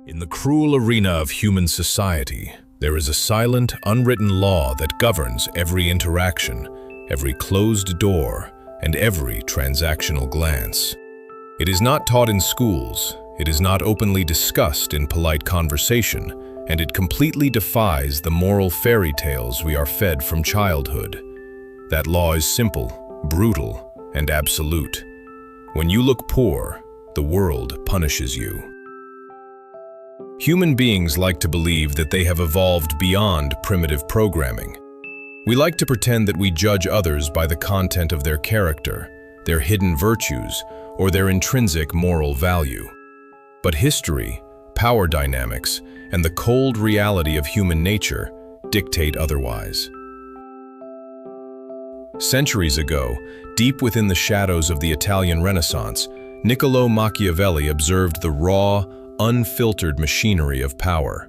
In the cruel arena of human society, there is a silent, unwritten law that governs every interaction, every closed door, and every transactional glance. It is not taught in schools, it is not openly discussed in polite conversation, and it completely defies the moral fairy tales we are fed from childhood. That law is simple, brutal, and absolute. When you look poor, the world punishes you. Human beings like to believe that they have evolved beyond primitive programming. We like to pretend that we judge others by the content of their character, their hidden virtues, or their intrinsic moral value. But history, power dynamics, and the cold reality of human nature dictate otherwise. Centuries ago, deep within the shadows of the Italian Renaissance, Niccolò Machiavelli observed the raw, unfiltered machinery of power.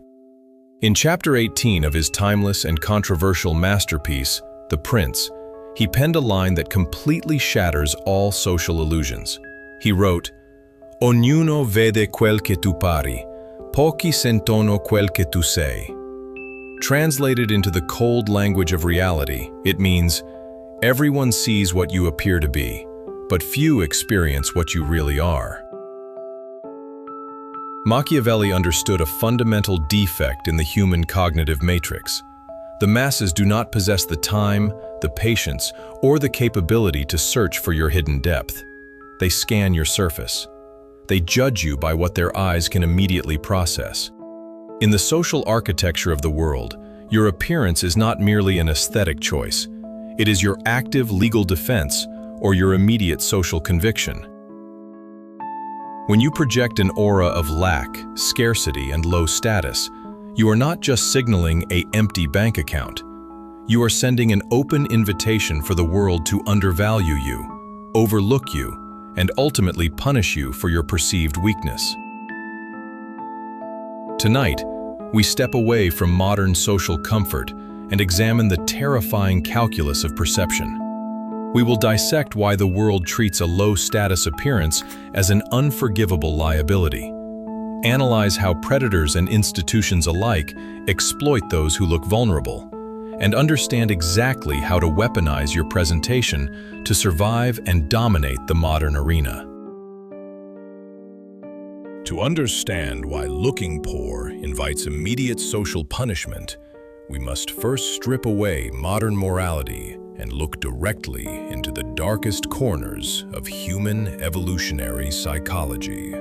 In Chapter 18 of his timeless and controversial masterpiece, The Prince, he penned a line that completely shatters all social illusions. He wrote, "Ognuno vede quel che tu pari, pochi sentono quel che tu sei." Translated into the cold language of reality, it means, everyone sees what you appear to be, but few experience what you really are. Machiavelli understood a fundamental defect in the human cognitive matrix. The masses do not possess the time, the patience, or the capability to search for your hidden depth. They scan your surface. They judge you by what their eyes can immediately process. In the social architecture of the world, your appearance is not merely an aesthetic choice. It is your active legal defense or your immediate social conviction. When you project an aura of lack, scarcity, and low status, you are not just signaling an empty bank account. You are sending an open invitation for the world to undervalue you, overlook you, and ultimately punish you for your perceived weakness. Tonight, we step away from modern social comfort and examine the terrifying calculus of perception. We will dissect why the world treats a low-status appearance as an unforgivable liability, analyze how predators and institutions alike exploit those who look vulnerable, and understand exactly how to weaponize your presentation to survive and dominate the modern arena. To understand why looking poor invites immediate social punishment, we must first strip away modern morality and look directly into the darkest corners of human evolutionary psychology.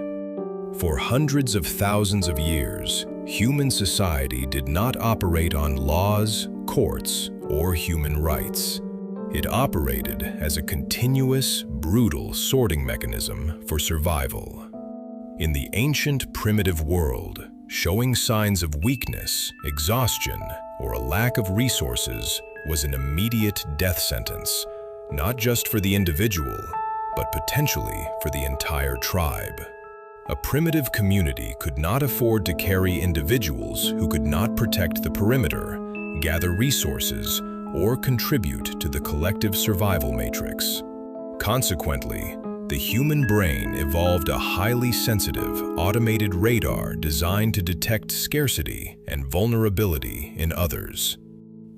For hundreds of thousands of years, human society did not operate on laws, courts, or human rights. It operated as a continuous, brutal sorting mechanism for survival. In the ancient primitive world, showing signs of weakness, exhaustion, or a lack of resources was an immediate death sentence, not just for the individual, but potentially for the entire tribe. A primitive community could not afford to carry individuals who could not protect the perimeter, gather resources, or contribute to the collective survival matrix. Consequently, the human brain evolved a highly sensitive, automated radar designed to detect scarcity and vulnerability in others.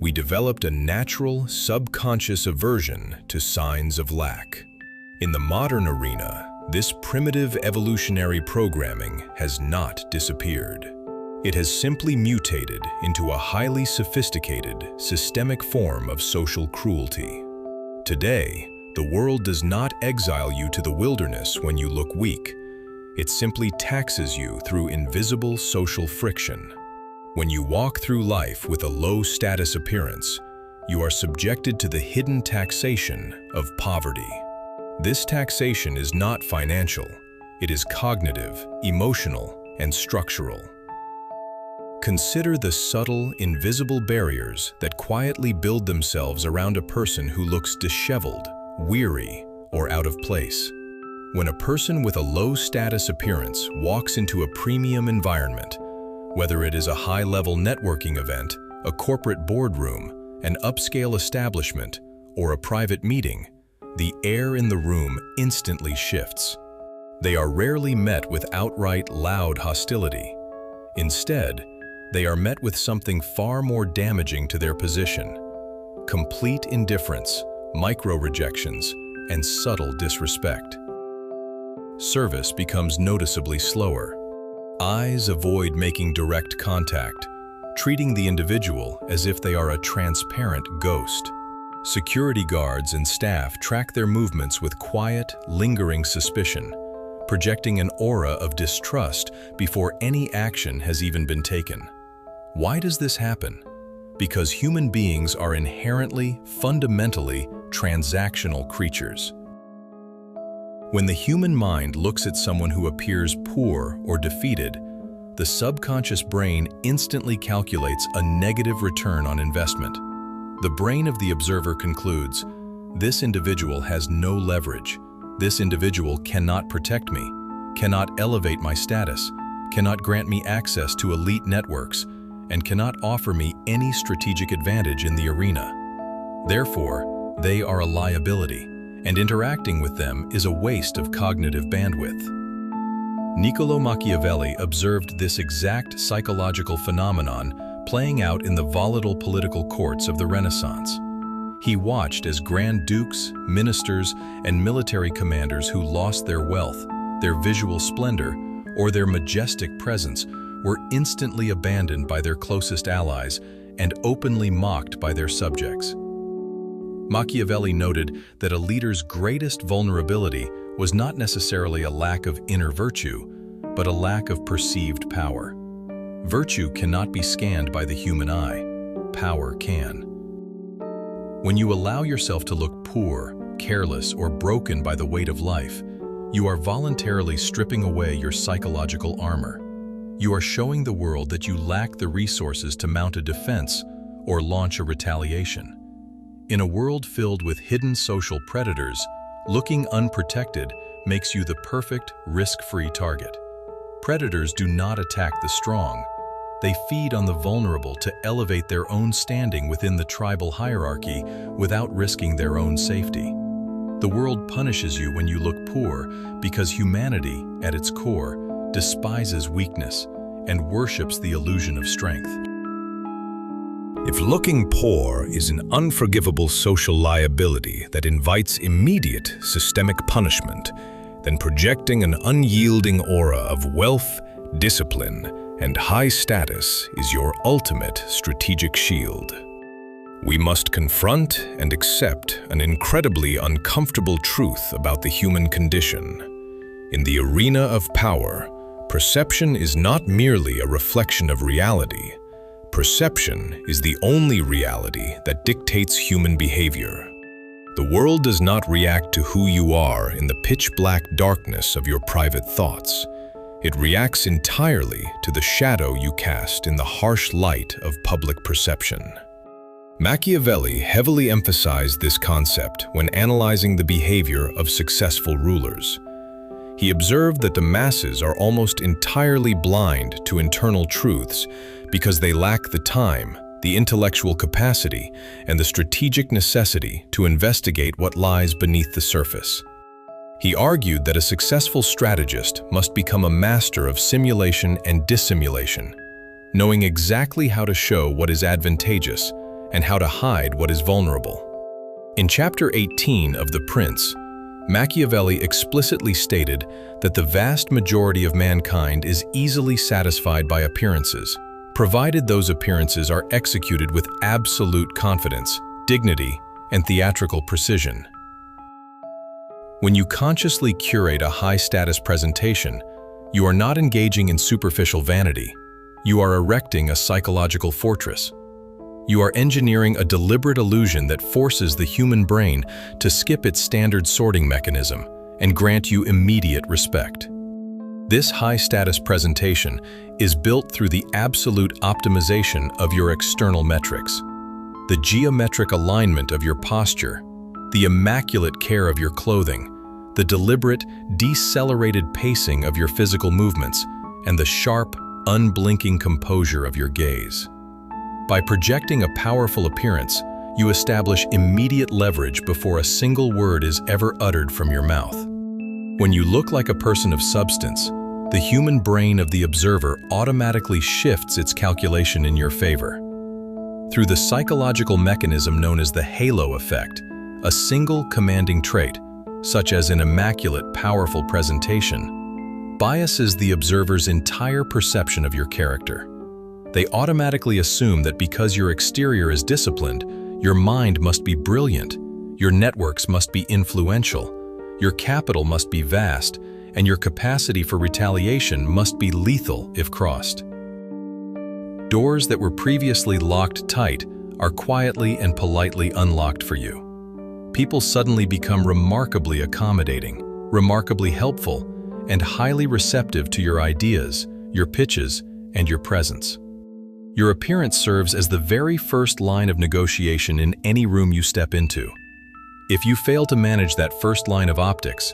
We developed a natural, subconscious aversion to signs of lack. In the modern arena, this primitive evolutionary programming has not disappeared. It has simply mutated into a highly sophisticated, systemic form of social cruelty. Today, the world does not exile you to the wilderness when you look weak. It simply taxes you through invisible social friction. When you walk through life with a low-status appearance, you are subjected to the hidden taxation of poverty. This taxation is not financial. It is cognitive, emotional, and structural. Consider the subtle, invisible barriers that quietly build themselves around a person who looks disheveled, weary, or out of place. When a person with a low-status appearance walks into a premium environment, whether it is a high-level networking event, a corporate boardroom, an upscale establishment, or a private meeting, the air in the room instantly shifts. They are rarely met with outright loud hostility. Instead, they are met with something far more damaging to their position: complete indifference, micro-rejections, and subtle disrespect. Service becomes noticeably slower. Eyes avoid making direct contact, treating the individual as if they are a transparent ghost. Security guards and staff track their movements with quiet, lingering suspicion, projecting an aura of distrust before any action has even been taken. Why does this happen? Because human beings are inherently, fundamentally, transactional creatures. When the human mind looks at someone who appears poor or defeated, the subconscious brain instantly calculates a negative return on investment. The brain of the observer concludes, "This individual has no leverage. This individual cannot protect me, cannot elevate my status, cannot grant me access to elite networks, and cannot offer me any strategic advantage in the arena. Therefore, they are a liability, and interacting with them is a waste of cognitive bandwidth." Niccolò Machiavelli observed this exact psychological phenomenon playing out in the volatile political courts of the Renaissance. He watched as grand dukes, ministers, and military commanders who lost their wealth, their visual splendor, or their majestic presence were instantly abandoned by their closest allies and openly mocked by their subjects. Machiavelli noted that a leader's greatest vulnerability was not necessarily a lack of inner virtue, but a lack of perceived power. Virtue cannot be scanned by the human eye. Power can. When you allow yourself to look poor, careless, or broken by the weight of life, you are voluntarily stripping away your psychological armor. You are showing the world that you lack the resources to mount a defense or launch a retaliation. In a world filled with hidden social predators, looking unprotected makes you the perfect, risk-free target. Predators do not attack the strong. They feed on the vulnerable to elevate their own standing within the tribal hierarchy without risking their own safety. The world punishes you when you look poor because humanity, at its core, despises weakness and worships the illusion of strength. If looking poor is an unforgivable social liability that invites immediate systemic punishment, then projecting an unyielding aura of wealth, discipline, and high status is your ultimate strategic shield. We must confront and accept an incredibly uncomfortable truth about the human condition. In the arena of power, perception is not merely a reflection of reality. Perception is the only reality that dictates human behavior. The world does not react to who you are in the pitch-black darkness of your private thoughts. It reacts entirely to the shadow you cast in the harsh light of public perception. Machiavelli heavily emphasized this concept when analyzing the behavior of successful rulers. He observed that the masses are almost entirely blind to internal truths because they lack the time, the intellectual capacity, and the strategic necessity to investigate what lies beneath the surface. He argued that a successful strategist must become a master of simulation and dissimulation, knowing exactly how to show what is advantageous and how to hide what is vulnerable. In Chapter 18 of The Prince, Machiavelli explicitly stated that the vast majority of mankind is easily satisfied by appearances, provided those appearances are executed with absolute confidence, dignity, and theatrical precision. When you consciously curate a high-status presentation, you are not engaging in superficial vanity. You are erecting a psychological fortress. You are engineering a deliberate illusion that forces the human brain to skip its standard sorting mechanism and grant you immediate respect. This high-status presentation is built through the absolute optimization of your external metrics, the geometric alignment of your posture, the immaculate care of your clothing, the deliberate, decelerated pacing of your physical movements, and the sharp, unblinking composure of your gaze. By projecting a powerful appearance, you establish immediate leverage before a single word is ever uttered from your mouth. When you look like a person of substance, the human brain of the observer automatically shifts its calculation in your favor. Through the psychological mechanism known as the halo effect, a single commanding trait, such as an immaculate, powerful presentation, biases the observer's entire perception of your character. They automatically assume that because your exterior is disciplined, your mind must be brilliant, your networks must be influential, your capital must be vast, and your capacity for retaliation must be lethal if crossed. Doors that were previously locked tight are quietly and politely unlocked for you. People suddenly become remarkably accommodating, remarkably helpful, and highly receptive to your ideas, your pitches, and your presence. Your appearance serves as the very first line of negotiation in any room you step into. If you fail to manage that first line of optics,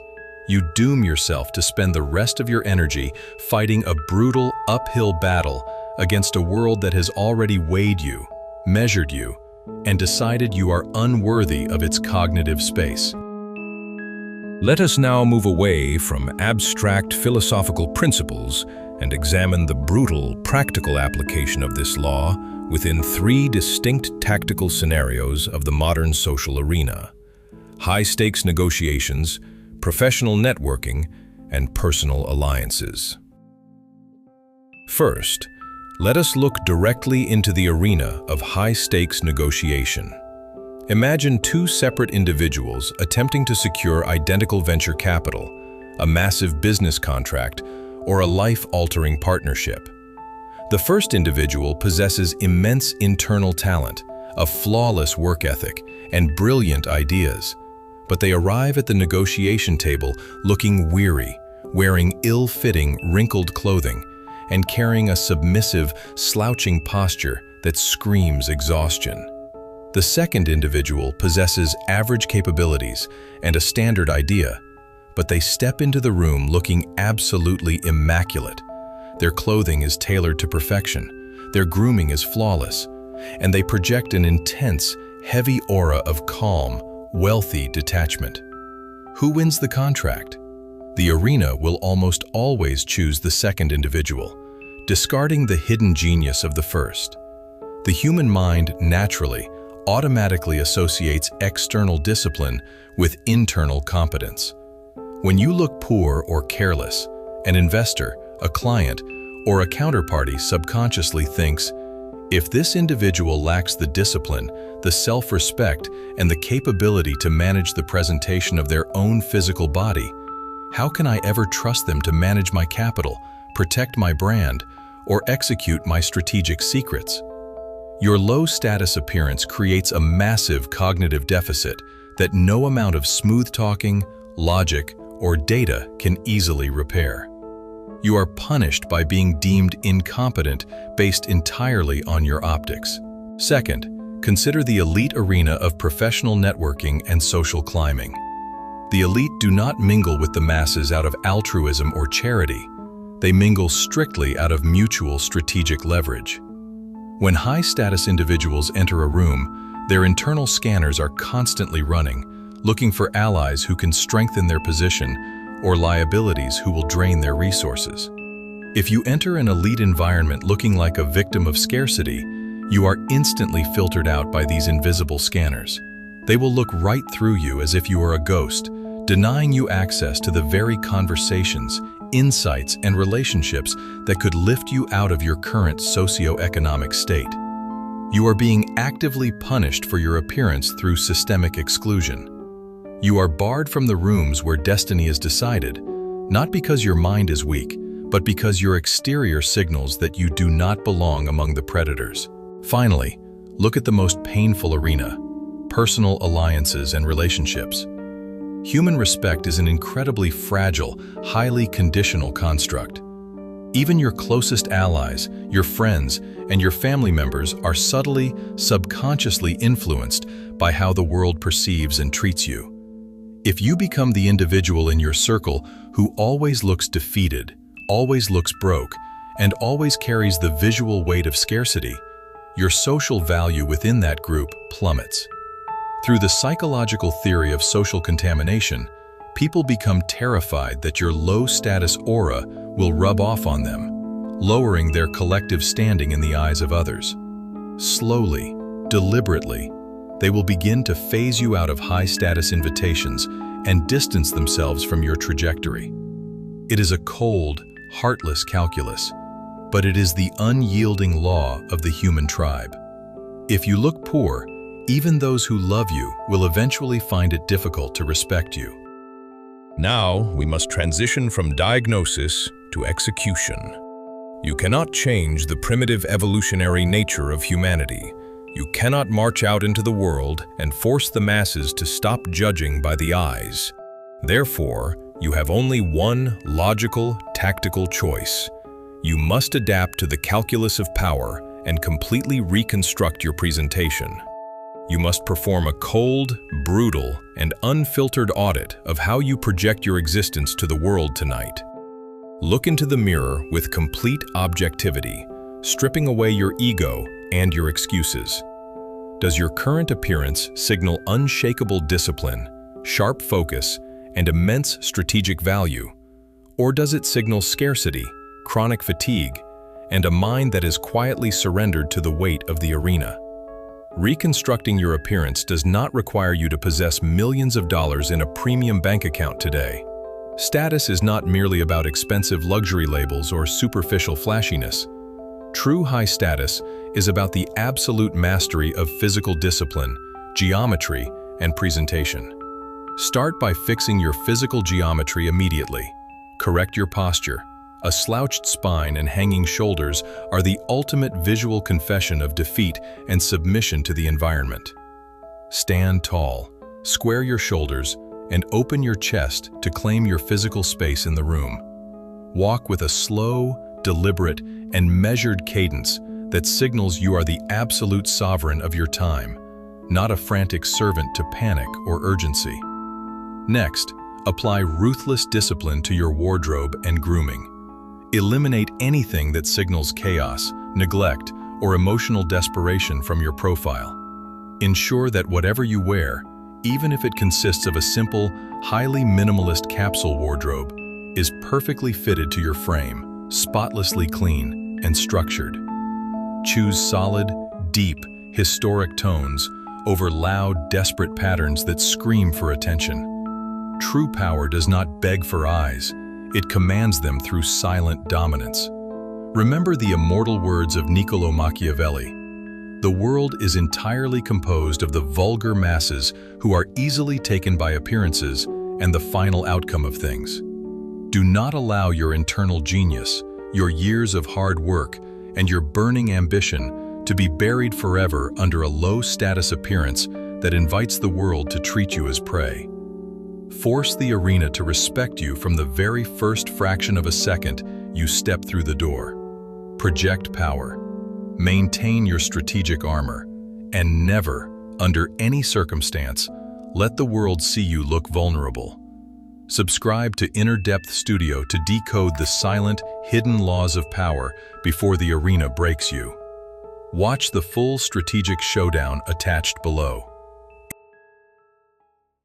you doom yourself to spend the rest of your energy fighting a brutal uphill battle against a world that has already weighed you, measured you, and decided you are unworthy of its cognitive space. Let us now move away from abstract philosophical principles and examine the brutal, practical application of this law within three distinct tactical scenarios of the modern social arena: high-stakes negotiations, professional networking, and personal alliances. First, let us look directly into the arena of high-stakes negotiation. Imagine two separate individuals attempting to secure identical venture capital, a massive business contract, or a life-altering partnership. The first individual possesses immense internal talent, a flawless work ethic, and brilliant ideas, but they arrive at the negotiation table looking weary, wearing ill-fitting, wrinkled clothing, and carrying a submissive, slouching posture that screams exhaustion. The second individual possesses average capabilities and a standard idea, but they step into the room looking absolutely immaculate. Their clothing is tailored to perfection, their grooming is flawless, and they project an intense, heavy aura of calm, wealthy detachment. Who wins the contract? The arena will almost always choose the second individual, discarding the hidden genius of the first. The human mind naturally, automatically associates external discipline with internal competence. When you look poor or careless, an investor, a client, or a counterparty subconsciously thinks, if this individual lacks the discipline, the self-respect, and the capability to manage the presentation of their own physical body, how can I ever trust them to manage my capital, protect my brand, or execute my strategic secrets? Your low-status appearance creates a massive cognitive deficit that no amount of smooth talking, logic, or data can easily repair. You are punished by being deemed incompetent based entirely on your optics. Second, consider the elite arena of professional networking and social climbing. The elite do not mingle with the masses out of altruism or charity. They mingle strictly out of mutual strategic leverage. When high-status individuals enter a room, their internal scanners are constantly running, looking for allies who can strengthen their position or liabilities who will drain their resources. If you enter an elite environment looking like a victim of scarcity, you are instantly filtered out by these invisible scanners. They will look right through you as if you are a ghost, denying you access to the very conversations, insights, and relationships that could lift you out of your current socioeconomic state. You are being actively punished for your appearance through systemic exclusion. You are barred from the rooms where destiny is decided, not because your mind is weak, but because your exterior signals that you do not belong among the predators. Finally, look at the most painful arena: personal alliances and relationships. Human respect is an incredibly fragile, highly conditional construct. Even your closest allies, your friends, and your family members are subtly, subconsciously influenced by how the world perceives and treats you. If you become the individual in your circle who always looks defeated, always looks broke, and always carries the visual weight of scarcity, your social value within that group plummets. Through the psychological theory of social contamination, people become terrified that your low-status aura will rub off on them, lowering their collective standing in the eyes of others. Slowly, deliberately, they will begin to phase you out of high-status invitations and distance themselves from your trajectory. It is a cold, heartless calculus, but it is the unyielding law of the human tribe. If you look poor, even those who love you will eventually find it difficult to respect you. Now, we must transition from diagnosis to execution. You cannot change the primitive evolutionary nature of humanity. You cannot march out into the world and force the masses to stop judging by the eyes. Therefore, you have only one logical, tactical choice. You must adapt to the calculus of power and completely reconstruct your presentation. You must perform a cold, brutal, and unfiltered audit of how you project your existence to the world tonight. Look into the mirror with complete objectivity, stripping away your ego and your excuses. Does your current appearance signal unshakable discipline, sharp focus, and immense strategic value? Or does it signal scarcity, chronic fatigue, and a mind that is quietly surrendered to the weight of the arena? Reconstructing your appearance does not require you to possess millions of dollars in a premium bank account today. Status is not merely about expensive luxury labels or superficial flashiness. True high status is about the absolute mastery of physical discipline, geometry, and presentation. Start by fixing your physical geometry immediately. Correct your posture. A slouched spine and hanging shoulders are the ultimate visual confession of defeat and submission to the environment. Stand tall, square your shoulders, and open your chest to claim your physical space in the room. Walk with a slow, deliberate, and measured cadence that signals you are the absolute sovereign of your time, not a frantic servant to panic or urgency. Next, apply ruthless discipline to your wardrobe and grooming. Eliminate anything that signals chaos, neglect, or emotional desperation from your profile. Ensure that whatever you wear, even if it consists of a simple, highly minimalist capsule wardrobe, is perfectly fitted to your frame, spotlessly clean and structured. Choose solid, deep, historic tones over loud, desperate patterns that scream for attention. True power does not beg for eyes. It commands them through silent dominance. Remember the immortal words of Niccolò Machiavelli. The world is entirely composed of the vulgar masses who are easily taken by appearances and the final outcome of things. Do not allow your internal genius, your years of hard work, and your burning ambition to be buried forever under a low-status appearance that invites the world to treat you as prey. Force the arena to respect you from the very first fraction of a second you step through the door. Project power. Maintain your strategic armor, and never, under any circumstance, let the world see you look vulnerable. Subscribe to Inner Depth Studio to decode the silent, hidden laws of power before the arena breaks you. Watch the full strategic showdown attached below.